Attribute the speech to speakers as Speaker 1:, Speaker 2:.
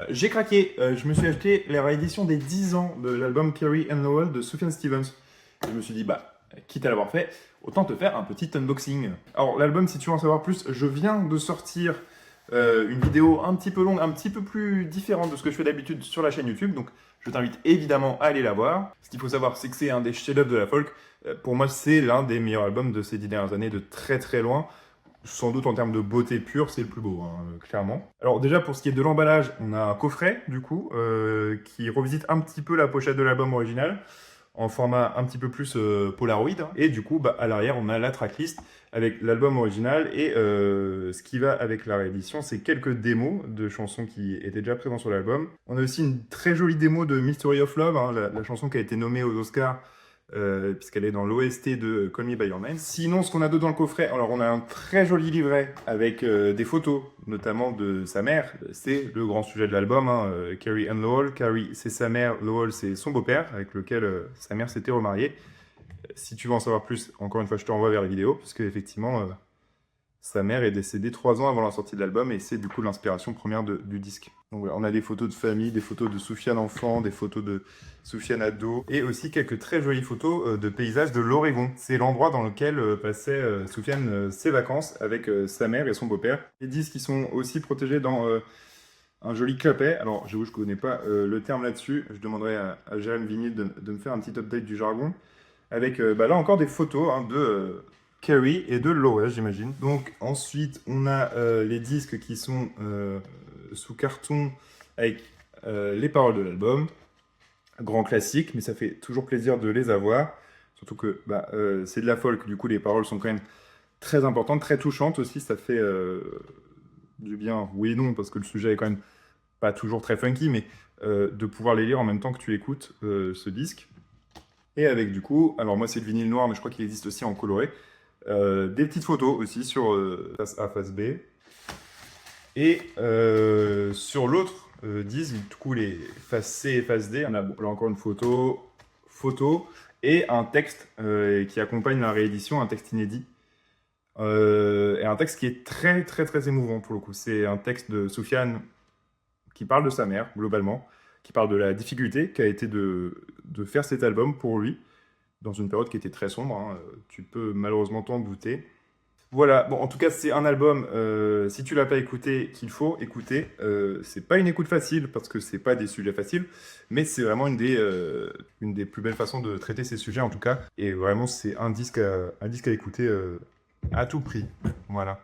Speaker 1: J'ai craqué, je me suis acheté la réédition des 10 ans de l'album Carrie and Lowell de Sufjan Stevens. Je me suis dit, bah, quitte à l'avoir fait, autant te faire un petit unboxing. Alors, l'album, si tu veux en savoir plus, je viens de sortir une vidéo un petit peu longue, un petit peu plus différente de ce que je fais d'habitude sur la chaîne YouTube. Donc, je t'invite évidemment à aller la voir. Ce qu'il faut savoir, c'est que c'est un des chefs-d'œuvre de la folk. Pour moi, c'est l'un des meilleurs albums de ces 10 dernières années, de très très loin. Sans doute en termes de beauté pure, c'est le plus beau, hein, clairement. Alors déjà, pour ce qui est de l'emballage, on a un coffret, du coup, qui revisite un petit peu la pochette de l'album original, en format un petit peu plus Polaroid. Hein. Et du coup, bah, à l'arrière, on a la tracklist avec l'album original. Et ce qui va avec la réédition, c'est quelques démos de chansons qui étaient déjà présentes sur l'album. On a aussi une très jolie démo de Mystery of Love, hein, la chanson qui a été nommée aux Oscars, puisqu'elle est dans l'OST de Call Me By Your Name. Sinon, ce qu'on a dedans le coffret, alors on a un très joli livret avec des photos, notamment de sa mère. C'est le grand sujet de l'album, hein, Carrie and Lowell. Carrie, c'est sa mère, Lowell, c'est son beau-père, avec lequel sa mère s'était remariée. Si tu veux en savoir plus, encore une fois, je te renvoie vers les vidéos, parce qu'effectivement, sa mère est décédée 3 ans avant la sortie de l'album, et c'est du coup l'inspiration première du disque. Donc voilà, on a des photos de famille, des photos de Sufjan enfant, des photos de Sufjan ado, et aussi quelques très jolies photos de paysages de l'Oregon. C'est l'endroit dans lequel passait Sufjan ses vacances avec sa mère et son beau-père. Les disques qui sont aussi protégés dans un joli clapet. Alors j'avoue, je ne connais pas le terme là-dessus. Je demanderai à Jérém Vigny de me faire un petit update du jargon. Avec bah là encore des photos hein, de Carrie et de Lowell, j'imagine. Donc ensuite, on a les disques qui sont sous carton avec les paroles de l'album. Grand classique, mais ça fait toujours plaisir de les avoir. Surtout que bah, c'est de la folk, du coup les paroles sont quand même très importantes, très touchantes aussi. Ça fait du bien, oui et non, parce que le sujet est quand même pas toujours très funky, mais de pouvoir les lire en même temps que tu écoutes ce disque. Et avec du coup, alors moi c'est le vinyle noir, mais je crois qu'il existe aussi en coloré, des petites photos aussi sur face A, face B. Et sur l'autre disque, du coup les face C et face D, on a bon, là encore une photo et un texte qui accompagne la réédition, un texte inédit. Et un texte qui est très très très émouvant pour le coup. C'est un texte de Sufjan qui parle de sa mère, globalement, qui parle de la difficulté qu'a été de faire cet album pour lui, dans une période qui était très sombre, hein, tu peux malheureusement t'en douter. Voilà, bon, en tout cas, c'est un album, si tu l'as pas écouté, qu'il faut écouter. C'est pas une écoute facile, parce que c'est pas des sujets faciles, mais c'est vraiment une des plus belles façons de traiter ces sujets, en tout cas. Et vraiment, c'est un disque à écouter à tout prix. Voilà.